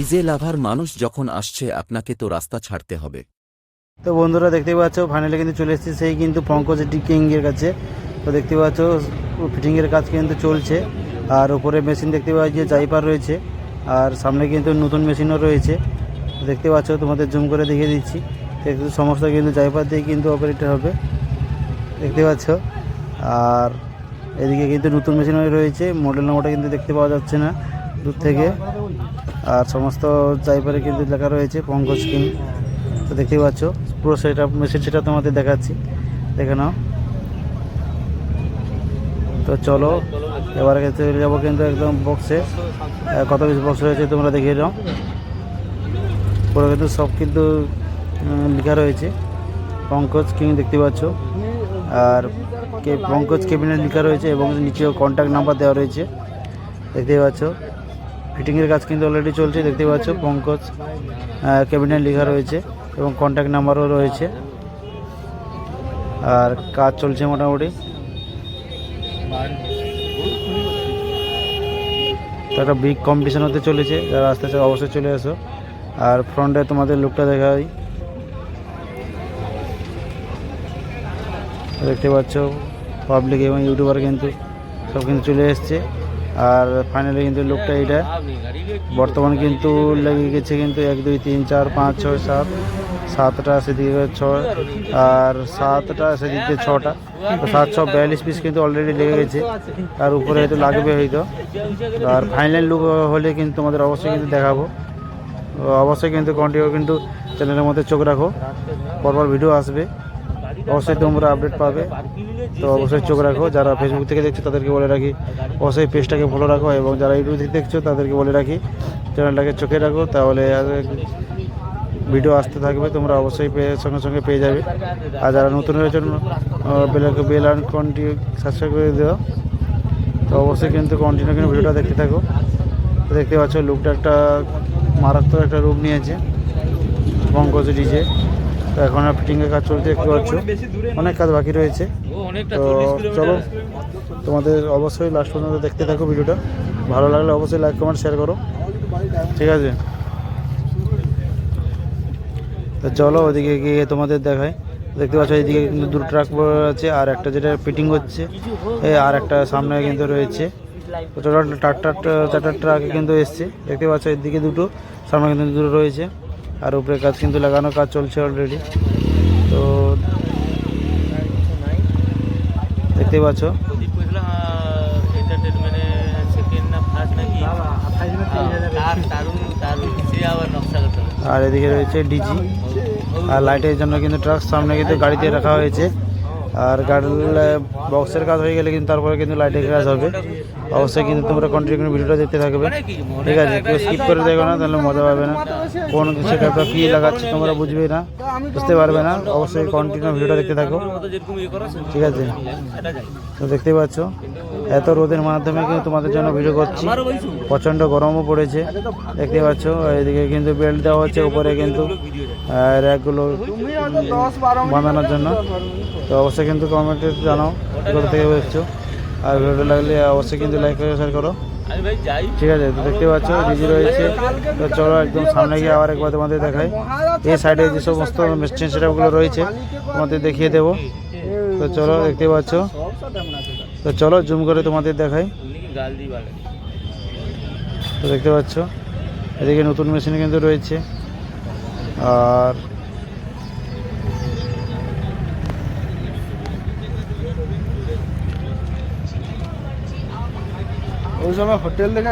DJ লাভার মানুষ যখন আসছে আপনাকে তো রাস্তা ছাড়তে হবে। তো বন্ধুরা দেখতে পাচ্ছ ফাইনালি কিন্তু চলে এসেছে সেই কিন্তু পঙ্কজ কিংয়ের কাছে। তো দেখতে পাচ্ছ ফিটিংয়ের কাজ কিন্তু চলছে, আর উপরে মেশিন দেখতে পাচ্ছ যে জাইপার রয়েছে, আর সামনে কিন্তু নতুন মেশিনও রয়েছে। দেখতে পাচ্ছ, তোমাদের জুম করে দেখিয়ে দিচ্ছি। সমস্ত কিন্তু জাইপার দিয়ে কিন্তু অপারেটর হবে, দেখতে পাচ্ছ। আর এদিকে কিন্তু নতুন মেশিনও রয়েছে, মডেল নাম্বারটা কিন্তু দেখতে পাওয়া যাচ্ছে না দূর থেকে। আর সমস্ত জাইপারে কিন্তু লেখা রয়েছে পঙ্কজ কিং। তো দেখতেই পাচ্ছ পুরো সেট আপ মেশিন, সেটা তোমাদের দেখাচ্ছি, দেখে নাও। তো চলো এবারে চলে যাবো কিন্তু একদম বক্সে, কত পিস বক্স রয়েছে তোমরা দেখিয়ে নাও। পুরো কিন্তু সব কিন্তু লেখা রয়েছে পঙ্কজ কিং, দেখতে পাচ্ছ। আর পঙ্কজ ক্যাবিনেট লেখা রয়েছে এবং নিচেও কন্ট্যাক্ট নাম্বার দেওয়া রয়েছে, দেখতেই পাচ্ছ। ফিটিংয়ের কাজ কিন্তু অলরেডি চলছে, দেখতে পাচ্ছ। পঙ্কজ ক্যাবিনেট লেখা রয়েছে এবং কন্ট্যাক্ট নাম্বারও রয়েছে, আর কাজ চলছে মোটামুটি। তো একটা বিগ কম্পিটিশন হতে চলেছে, যারা আসতে চাও অবশ্যই চলে আসো। আর ফ্রন্টে তোমাদের লুকটা দেখাই, দেখতে পাচ্ছ। পাবলিক এবং ইউটিউবার কিন্তু সব কিন্তু চলে এসছে। আর ফাইনালি কিন্তু লুকটা এইটা বর্তমানে কিন্তু লেগে গেছে কিন্তু 1 2 3 4 5 6 7 7টা, সেদিকে 6, আর 7টা সেদিকে 6টা। তো 7 6 42 পিস কিন্তু অলরেডি লেগে গেছে, আর উপরে হয়তো লাগবে হয়তো। আর ফাইনাল লুক হলে কিন্তু তোমাদের অবশ্যই কিন্তু দেখাবো। অবশ্যই কিন্তু কন্টিনিউ কিন্তু চ্যানেলের মধ্যে চোখ রাখো, পরপর ভিডিও আসবে, অবশ্যই তোমরা আপডেট পাবে। তো অবশ্যই চোখ রাখো। যারা ফেসবুক থেকে দেখছো তাদেরকে বলে রাখি অবশ্যই পেজটাকে ফলো রাখো, এবং যারা ইউটিউব থেকে দেখছো তাদেরকে বলে রাখি চ্যানেলটাকে চোখে রাখো, তাহলে ভিডিও আসতে থাকবে, তোমরা অবশ্যই সঙ্গে সঙ্গে পেয়ে যাবে। আর যারা নতুন হয়েছে বেল আইকন কন্টিনিউ সাবস্ক্রাইব করে দেওয়া। তো অবশ্যই কিন্তু কন্টিনিউ কিন্তু ভিডিওটা দেখতে থাকো। দেখতে পাচ্ছ লুকটা একটা মারাত্মক একটা রূপ নিয়েছে পঙ্কজ ডিজে। তো এখন আর ফিটিংয়ের কাজ চলছে, দেখতে পাচ্ছ অনেক কাজ বাকি রয়েছে। তো চলো তোমাদের অবশ্যই লাস্ট পর্যন্ত দেখতে থাকো ভিডিওটা। ভালো লাগলে অবশ্যই লাইক কমেন্ট শেয়ার করো, ঠিক আছে। তো চলো ওদিকে গিয়ে তোমাদের দেখায়। দেখতে পাচ্ছ এইদিকে কিন্তু 2 ট্রাক আছে, আর একটা যেটা ফিটিং হচ্ছে, আর একটা সামনে কিন্তু রয়েছে। তো টোটাল 4টা ট্রাকে কিন্তু এসছে, দেখতে পাচ্ছ। এদিকে 2টো, সামনে কিন্তু 2টো রয়েছে। আর উপরে কাজ কিন্তু লাগানো কাজ চলছে অলরেডি। তো দেখতে পাচ্ছ আর এদিকে রয়েছে ডিজি, আর লাইটের জন্য কিন্তু ট্রাক সামনে কিন্তু গাড়িতে রাখা হয়েছে। আর গাড়ির বক্সের কাজ হয়ে গেলে কিন্তু তারপরে কিন্তু লাইটের কাজ হবে। অবশ্যই কিন্তু তোমরা কন্টিনিউ ভিডিওটা দেখতে থাকবে, ঠিক আছে। কেউ স্কিপ করে দেখো না, তাহলে মজা পাবে না। কোন সেটআপটা কী লাগাচ্ছে তোমরা বুঝবে না, বুঝতে পারবে না। অবশ্যই কন্টিনিউ ভিডিওটা দেখতে থাকো, ঠিক আছে। তো দেখতে পাচ্ছ এত রোদের মাধ্যমে কিন্তু তোমাদের জন্য ভিডিও করছি, প্রচণ্ড গরমও পড়েছে, দেখতে পাচ্ছ। এদিকে কিন্তু বেল্ট দেওয়া হচ্ছে উপরে কিন্তু র্যাকগুলো বাঁধানোর জন্য। তো অবশ্যই কিন্তু কমেন্টে জানাও কোথা থেকে দেখছো, আর ভিডিওটা লাগলে অবশ্যই কিন্তু লাইক করে শেয়ার করো, ঠিক আছে। তো দেখতে পাচ্ছ ডিজি রয়েছে। তো চলো একদম সামনে গিয়ে আবার একবার তোমাদের দেখাই। এই সাইডে যে সমস্ত মেশিন সেটআপগুলো রয়েছে তোমাদের দেখিয়ে দেবো। তো চলো দেখতে পাচ্ছ। তো চলো জুম করে তোমাদের দেখাই। তো দেখতে পাচ্ছ এদিকে নতুন মেশিন কিন্তু রয়েছে। আর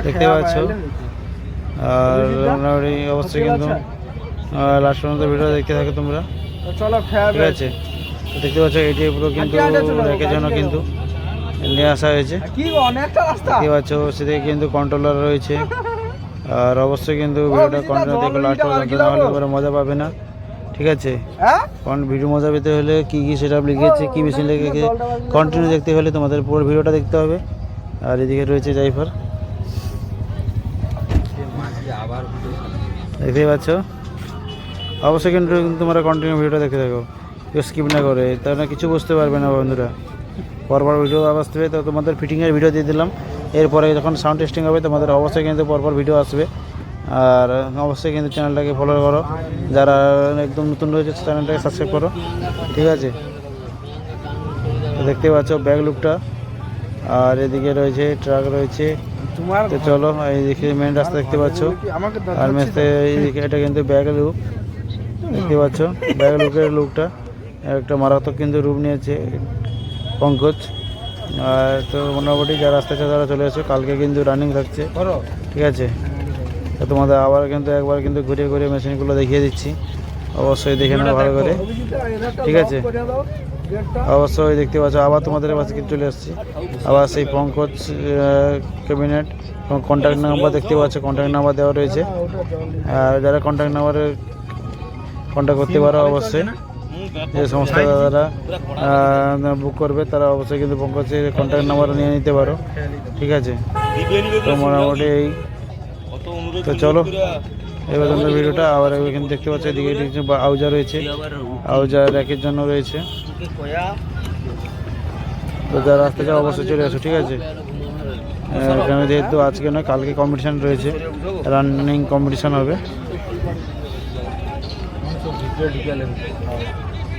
দেখতে পাচ্ছ, আর অবশ্যই কিন্তু লাস্ট পর্যন্ত ভিডিও দেখতে থাকো তোমরা, ঠিক আছে। দেখতে পাচ্ছ এটি পুরো কিন্তু রেখে জন্য কিন্তু নিয়ে আসা হয়েছে, দেখতে পাচ্ছ। সেদিকে কিন্তু কন্ট্রোলার রয়েছে। আর অবশ্যই কিন্তু ভিডিওটা কন্টিনিউ দেখো লাস্ট পর্যন্ত, নাহলে পরে মজা পাবে না, ঠিক আছে। কারণ ভিডিও মজা পেতে হলে কী কী সেটআপ লিখেছে, কী মেশিন লেগেছে, কন্টিনিউ দেখতে হলে তোমাদের পুরো ভিডিওটা দেখতে হবে। আর এদিকে রয়েছে জাইফার, দেখতেই পাচ্ছ। অবশ্যই কিন্তু তোমরা কন্টিনিউ ভিডিওটা দেখতে থাকো, কেউ স্কিপ না করে, তাহলে কিছু বুঝতে পারবে না বন্ধুরা। পরপর ভিডিও আসবে, তো তোমাদের ফিটিংয়ের ভিডিও দিয়ে দিলাম। এরপরে যখন সাউন্ড টেস্টিং হবে তোমাদের অবশ্যই কিন্তু পরপর ভিডিও আসবে, আর অবশ্যই কিন্তু চ্যানেলটাকে ফলো করো, যারা একদম নতুন রয়েছে চ্যানেলটাকে সাবস্ক্রাইব করো, ঠিক আছে। তো দেখতে পাচ্ছ ব্যাক লুকটা, আর এদিকে রয়েছে ট্রাক রয়েছে। তো চলো এইদিকে মেন রাস্তা দেখতে পাচ্ছ, আর মেসতে এইদিকে এটা কিন্তু ব্যাক লুক দেখতে পাচ্ছ। ব্যাক লুকের লুকটা একটা মারাত্মক কিন্তু রূপ নিয়েছে পঙ্কজ। আর তো মোটামুটি যারা আসতে চায় তারা চলে এসো, কালকে কিন্তু রানিং থাকছে, ঠিক আছে। তো তোমাদের আবার কিন্তু একবার কিন্তু ঘুরে ঘুরে মেশিনগুলো দেখিয়ে দিচ্ছি, অবশ্যই দেখে নাও ভালো করে, ঠিক আছে। অবশ্যই দেখতে পাচ্ছ আবার তোমাদের কাছে কিন্তু চলে আসছি, আবার সেই পঙ্কজ ক্যাবিনেট এবং কন্ট্যাক্ট নাম্বার দেখতে পাচ্ছ, কন্ট্যাক্ট নাম্বার দেওয়া রয়েছে। আর যারা কন্ট্যাক্ট নাম্বারে কন্ট্যাক্ট করতে পারো অবশ্যই, যে সমস্ত দাদারা বুক করবে তারা অবশ্যই কিন্তু পঙ্কজের কন্ট্যাক্ট নাম্বার নিয়ে নিতে পারো, ঠিক আছে। তো মোটামুটি এই, তো চলো এবার তোমরা ভিডিওটা আবার এখানে দেখতে পাচ্ছ, এদিকে আউজা রয়েছে, আউজা র্যাকের জন্য রয়েছে। তো যারা আসতে চাও অবশ্যই চলে আসো, ঠিক আছে। এখানে যেহেতু আজকে নয় কালকে কম্পিটিশান রয়েছে, রানিং কম্পিটিশান হবে,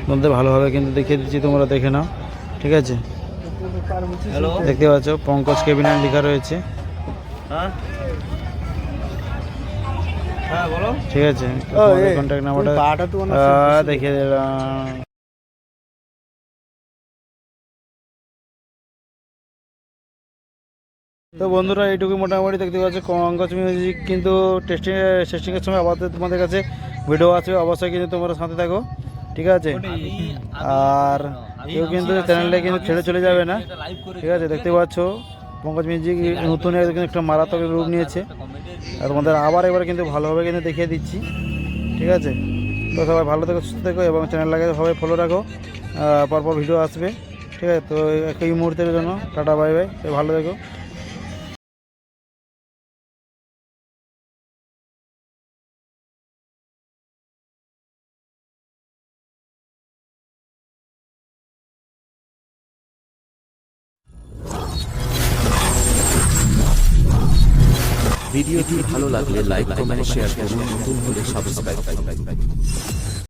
বলতে ভালোভাবে কিন্তু দেখিয়ে দিচ্ছি, তোমরা দেখে নাও, ঠিক আছে। দেখতে পাচ্ছ পঙ্কজ ক্যাবিনেট লেখা রয়েছে, ঠিক আছে। কন্ট্যাক্ট নাম্বারটা দেখিয়ে দিলাম। তো বন্ধুরা এইটুকু মোটামুটি দেখতে পাচ্ছ পঙ্কজ মিউজিক কিন্তু টেস্টিংয়ের সময় আবার তোমাদের কাছে ভিডিও আছে, অবশ্যই কিন্তু তোমরা সাথে থাকো, ঠিক আছে। আর কেউ কিন্তু চ্যানেলটা কিন্তু ছেড়ে চলে যাবে না, ঠিক আছে। দেখতে পাচ্ছ পঙ্কজ মিউজিক নতুন একটা মারাত্মক রূপ নিয়েছে, আর তোমাদের আবার এবার কিন্তু ভালোভাবে কিন্তু দেখিয়ে দিচ্ছি, ঠিক আছে। তো সবাই ভালো থেকো, সুস্থ থেকো এবং চ্যানেলটাকে সবাই ফলো রাখো, পরপর ভিডিও আসবে, ঠিক আছে। তো এই মুহূর্তের জন্য টাটা বাই বাই, ভালো থেকো। ভিডিওটি ভালো লাগলে লাইক কমেন্ট শেয়ার করুন, নতুন হলে সাবস্ক্রাইব করুন।